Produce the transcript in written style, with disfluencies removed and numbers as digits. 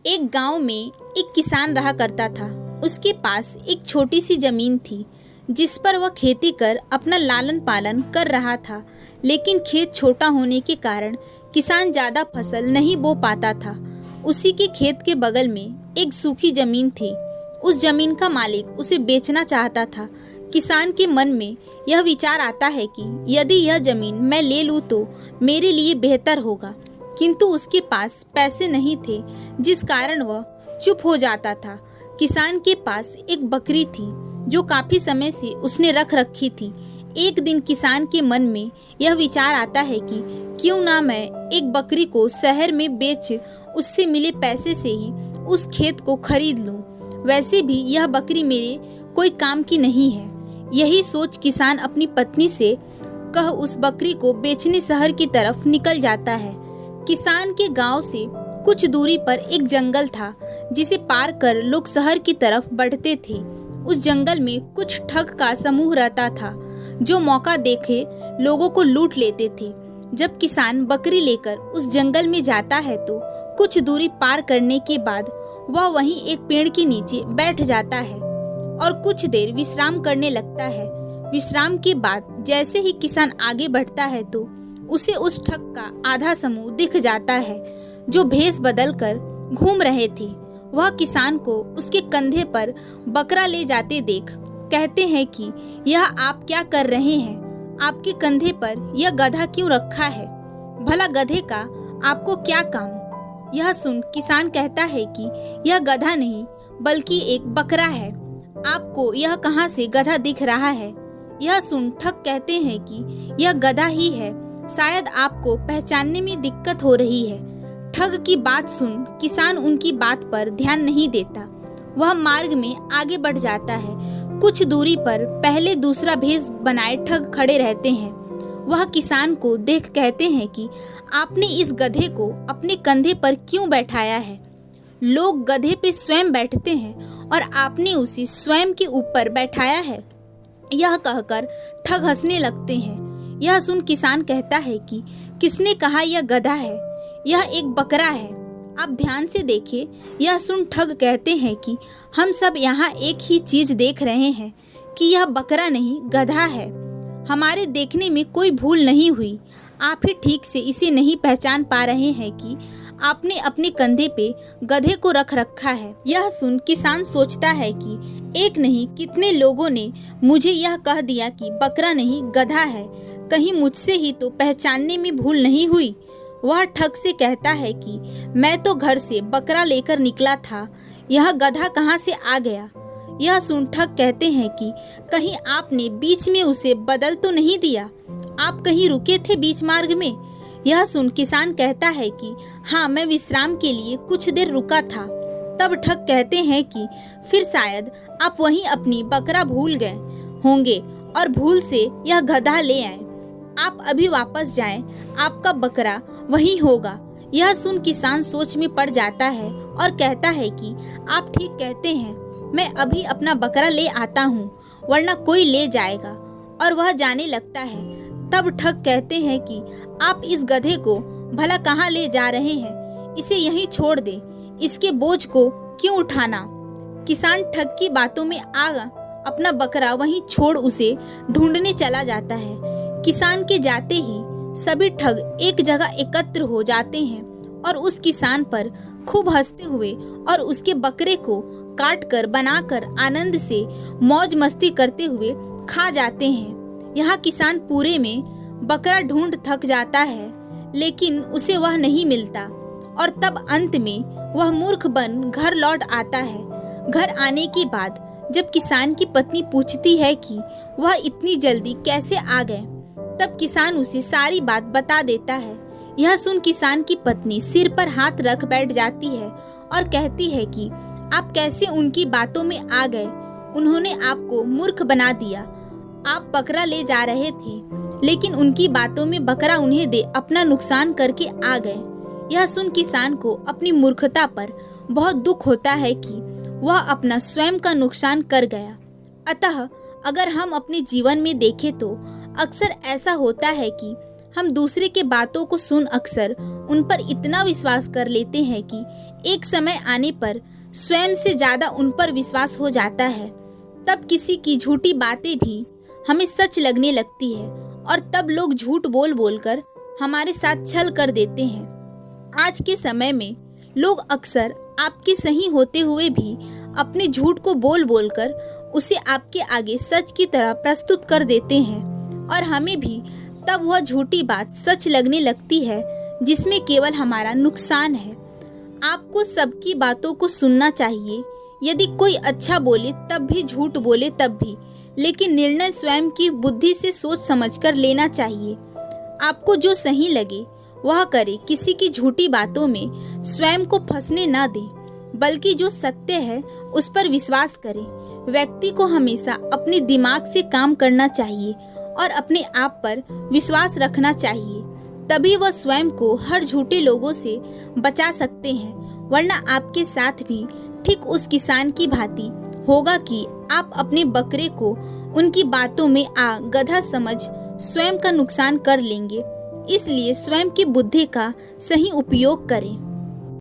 एक गांव में एक किसान रहा करता था। उसके पास एक छोटी सी जमीन थी जिस पर वह खेती कर अपना लालन पालन कर रहा था। लेकिन खेत छोटा होने के कारण किसान ज़्यादा फसल नहीं बो पाता था। उसी के खेत के बगल में एक सूखी जमीन थी। उस जमीन का मालिक उसे बेचना चाहता था। किसान के मन में यह विचार आता है कि यदि यह जमीन मैं ले लूँ तो मेरे लिए बेहतर होगा, किंतु उसके पास पैसे नहीं थे, जिस कारण वह चुप हो जाता था। किसान के पास एक बकरी थी जो काफी समय से उसने रख रखी थी। एक दिन किसान के मन में यह विचार आता है कि क्यों ना मैं एक बकरी को शहर में बेच उससे मिले पैसे से ही उस खेत को खरीद लूं। वैसे भी यह बकरी मेरे कोई काम की नहीं है। यही सोच किसान अपनी पत्नी से कह उस बकरी को बेचने शहर की तरफ निकल जाता है। किसान के गांव से कुछ दूरी पर एक जंगल था जिसे पार कर लोग शहर की तरफ बढ़ते थे। उस जंगल में कुछ ठग का समूह रहता था जो मौका देखे लोगों को लूट लेते थे। जब किसान बकरी लेकर उस जंगल में जाता है तो कुछ दूरी पार करने के बाद वह वहीं एक पेड़ के नीचे बैठ जाता है और कुछ देर विश्राम करने लगता है। विश्राम के बाद जैसे ही किसान आगे बढ़ता है तो उसे उस ठग का आधा समूह दिख जाता है जो भेष बदल कर घूम रहे थे। वह किसान को उसके कंधे पर बकरा ले जाते देख कहते हैं कि यह आप क्या कर रहे हैं? आपके कंधे पर यह गधा क्यों रखा है? भला गधे का आपको क्या काम? यह सुन किसान कहता है कि यह गधा नहीं बल्कि एक बकरा है। आपको यह कहां से गधा दिख रहा है? यह सुन ठग कहते हैं कि यह गधा ही है, शायद आपको पहचानने में दिक्कत हो रही है। ठग की बात सुन किसान उनकी बात पर ध्यान नहीं देता। वह मार्ग में आगे बढ़ जाता है। कुछ दूरी पर पहले दूसरा भेष बनाए ठग खड़े रहते हैं। वह किसान को देख कहते हैं कि आपने इस गधे को अपने कंधे पर क्यों बैठाया है? लोग गधे पे स्वयं बैठते हैं और आपने उसे स्वयं के ऊपर बैठाया है। यह कहकर ठग हंसने लगते हैं। यह सुन किसान कहता है कि किसने कहा यह गधा है? यह एक बकरा है। आप ध्यान से देखिए। यह सुन ठग कहते हैं कि हम सब यहाँ एक ही चीज देख रहे हैं कि यह बकरा नहीं गधा है। हमारे देखने में कोई भूल नहीं हुई। आप ही ठीक से इसे नहीं पहचान पा रहे हैं कि आपने अपने कंधे पे गधे को रख रखा है। यह सुन किसान सोचता है कि एक नहीं कितने लोगों ने मुझे यह कह दिया कि बकरा नहीं गधा है, कहीं मुझसे ही तो पहचानने में भूल नहीं हुई। वह ठग से कहता है कि मैं तो घर से बकरा लेकर निकला था, यह गधा कहाँ से आ गया? यह सुन ठग कहते हैं कि कहीं आपने बीच में उसे बदल तो नहीं दिया? आप कहीं रुके थे बीच मार्ग में? यह सुन किसान कहता है कि हाँ, मैं विश्राम के लिए कुछ देर रुका था। तब ठग कहते हैं कि फिर शायद आप वहीं अपनी बकरा भूल गए होंगे और भूल से यह गधा ले आए। आप अभी वापस जाएं, आपका बकरा वही होगा। यह सुन किसान सोच में पड़ जाता है और कहता है कि आप ठीक कहते हैं, मैं अभी अपना बकरा ले आता हूँ, वरना कोई ले जाएगा। और वह जाने लगता है। तब ठग कहते हैं कि आप इस गधे को भला कहाँ ले जा रहे हैं? इसे यहीं छोड़ दे, इसके बोझ को क्यों उठाना? किसान ठग की बातों में आगा अपना बकरा वहीं छोड़ उसे ढूंढने चला जाता है। किसान के जाते ही सभी ठग एक जगह एकत्र हो जाते हैं और उस किसान पर खूब हंसते हुए और उसके बकरे को काट कर बनाकर आनंद से मौज मस्ती करते हुए खा जाते हैं। यहाँ किसान पूरे में बकरा ढूंढ थक जाता है, लेकिन उसे वह नहीं मिलता और तब अंत में वह मूर्ख बन घर लौट आता है। घर आने के बाद जब किसान की पत्नी पूछती है कि वह इतनी जल्दी कैसे आ गए, तब किसान उसे सारी बात बता देता है। यह सुन किसान की पत्नी सिर पर हाथ रख बैठ जाती है और कहती है कि आप कैसे उनकी बातों में आ गए? उन्होंने आपको मूर्ख बना दिया। आप बकरा ले जा रहे थे, लेकिन उनकी बातों में बकरा उन्हें दे अपना नुकसान करके आ गए। यह सुन किसान को अपनी मूर्खता पर बहुत दुख होता है कि वह अपना स्वयं का नुकसान कर गया। अतः अगर हम अपने जीवन में देखें तो अक्सर ऐसा होता है कि हम दूसरे के बातों को सुन अक्सर उन पर इतना विश्वास कर लेते हैं कि एक समय आने पर स्वयं से ज़्यादा उन पर विश्वास हो जाता है। तब किसी की झूठी बातें भी हमें सच लगने लगती है और तब लोग झूठ बोल बोलकर हमारे साथ छल कर देते हैं। आज के समय में लोग अक्सर आपके सही होते हुए भी अपने झूठ को बोल बोलकर उसे आपके आगे सच की तरह प्रस्तुत कर देते हैं और हमें भी तब वह झूठी बात सच लगने लगती है जिसमें केवल हमारा नुकसान है। आपको सबकी बातों को सुनना चाहिए। यदि कोई अच्छा बोले तब भी, झूठ बोले तब भी, लेकिन निर्णय स्वयं की बुद्धि से सोच समझकर लेना चाहिए। आपको जो सही लगे वह करे। किसी की झूठी बातों में स्वयं को फंसने न दे, बल्कि जो सत्य है उस पर विश्वास करे। व्यक्ति को हमेशा अपने दिमाग से काम करना चाहिए और अपने आप पर विश्वास रखना चाहिए। तभी वह स्वयं को हर झूठे लोगों से बचा सकते हैं, वरना आपके साथ भी ठीक उस किसान की भांति होगा कि आप अपने बकरे को उनकी बातों में गधा समझ स्वयं का नुकसान कर लेंगे। इसलिए स्वयं की बुद्धि का सही उपयोग करें।